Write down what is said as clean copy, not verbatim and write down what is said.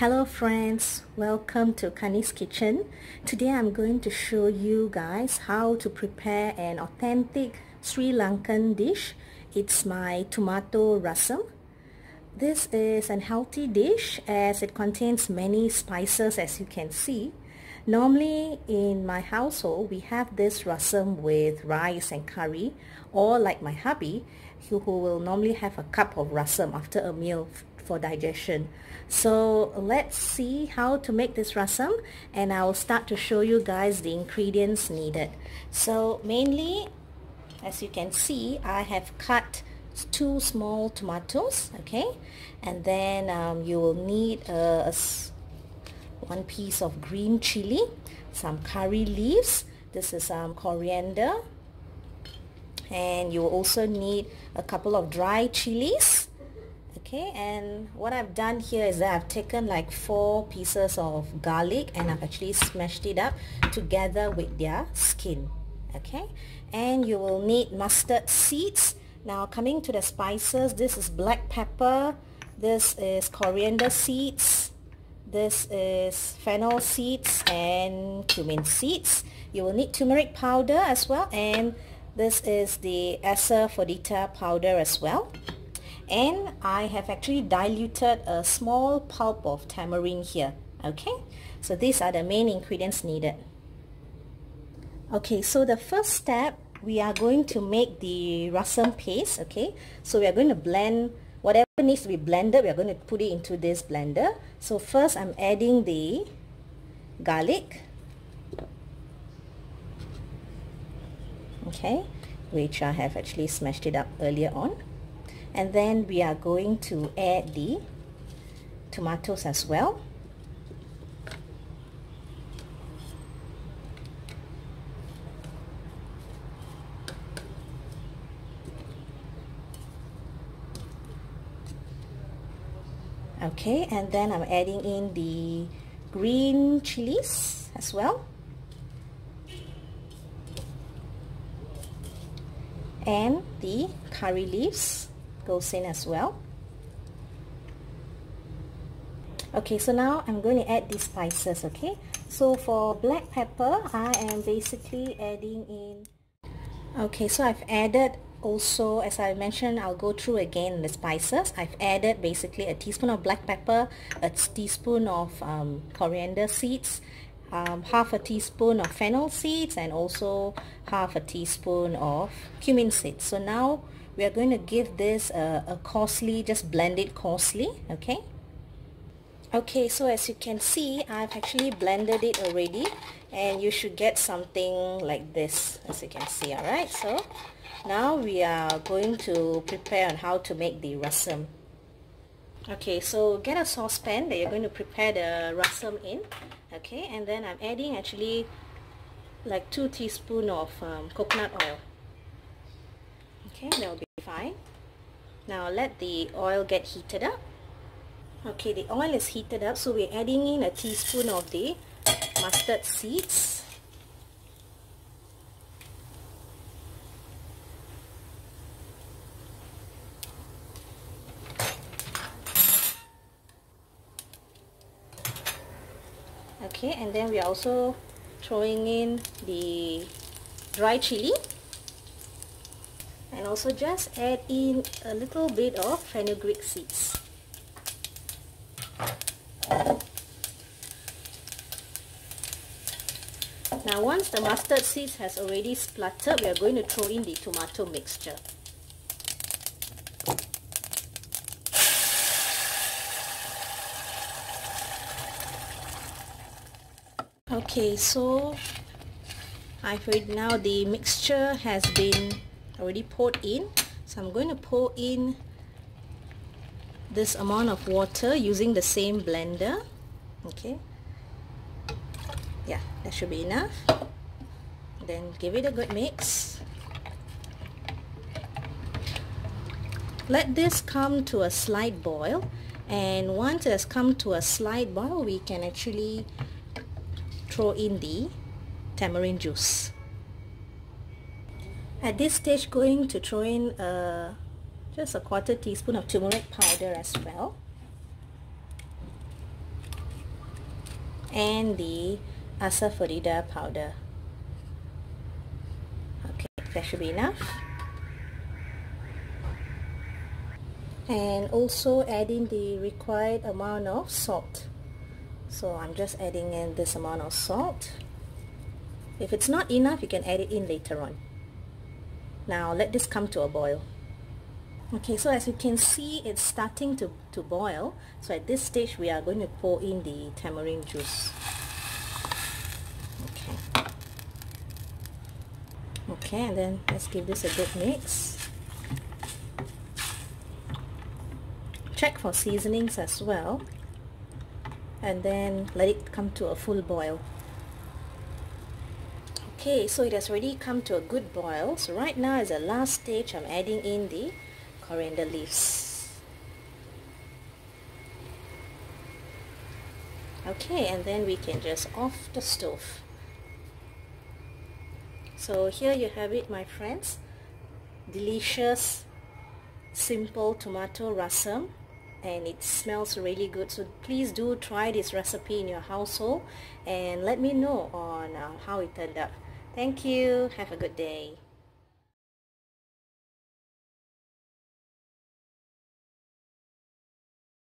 Hello friends, welcome to Kani's Kitchen. Today I'm going to show you guys how to prepare an authentic Sri Lankan dish. It's my tomato rasam. This is an healthy dish as it contains many spices, as you can see. Normally in my household we have this rasam with rice and curry, or like my hubby who will normally have a cup of rasam after a meal for digestion. So let's see how to make this rasam, and I will start to show you guys the ingredients needed. So mainly, as you can see, I have cut 2 small tomatoes, okay, and then you will need 1 piece of green chili, some curry leaves, this is coriander, and you will also need a couple of dry chilies. Okay, and what I've done here is that I've taken like 4 pieces of garlic and I've actually smashed it up together with their skin. Okay, and you will need mustard seeds. Now coming to the spices, this is black pepper, this is coriander seeds, this is fennel seeds and cumin seeds. You will need turmeric powder as well, and this is the asafoetida powder as well. And I have actually diluted a small pulp of tamarind here. Okay, so these are the main ingredients needed. Okay, so the first step, we are going to make the rasam paste. Okay, so we are going to blend whatever needs to be blended. We are going to put it into this blender. So first I'm adding the garlic, okay, which I have actually smashed it up earlier on. And then we are going to add the tomatoes as well. Okay, and then I'm adding in the green chilies as well. And the curry leaves goes in as well. Okay, so now I'm going to add the spices. Okay, so for black pepper I am basically adding in, okay, so I've added also, as I mentioned, I'll go through again the spices. I've added basically a teaspoon of black pepper, a teaspoon of coriander seeds, half a teaspoon of fennel seeds, and also half a teaspoon of cumin seeds. So now we are going to give this a coarsely, just blend it coarsely. Okay. Okay, so as you can see, I've actually blended it already, and you should get something like this, as you can see. Alright, so now we are going to prepare on how to make the rasam. Okay, so get a saucepan that you're going to prepare the rasam in. Okay, and then I'm adding actually like 2 teaspoons of coconut oil. Okay, that will be fine. Now let the oil get heated up. Okay, the oil is heated up, so we're adding in a teaspoon of the mustard seeds. Okay, and then we are also throwing in the dry chili, and also just add in a little bit of fenugreek seeds. Now once the mustard seeds has already spluttered, we are going to throw in the tomato mixture. Okay, so I've heard now the mixture has been already poured in, so I'm going to pour in this amount of water using the same blender. Okay, yeah, that should be enough. Then give it a good mix. Let this come to a slight boil, and once it has come to a slight boil, we can actually throw in the tamarind juice. At this stage, going to throw in just a 1/4 teaspoon of turmeric powder as well. and the asafoetida powder. Okay, that should be enough. And also add in the required amount of salt. So I'm just adding in this amount of salt. If it's not enough, you can add it in later on. Now let this come to a boil. Okay, so as you can see, it's starting to boil. So at this stage, we are going to pour in the tamarind juice. Okay. Okay, and then let's give this a good mix. Check for seasonings as well. And then let it come to a full boil. Okay, so it has already come to a good boil. So right now, as the last stage, I'm adding in the coriander leaves. Okay, and then we can just off the stove. So here you have it, my friends. Delicious, simple tomato rasam, and it smells really good. So please do try this recipe in your household and let me know on how it turned out. Thank you. Have a good day.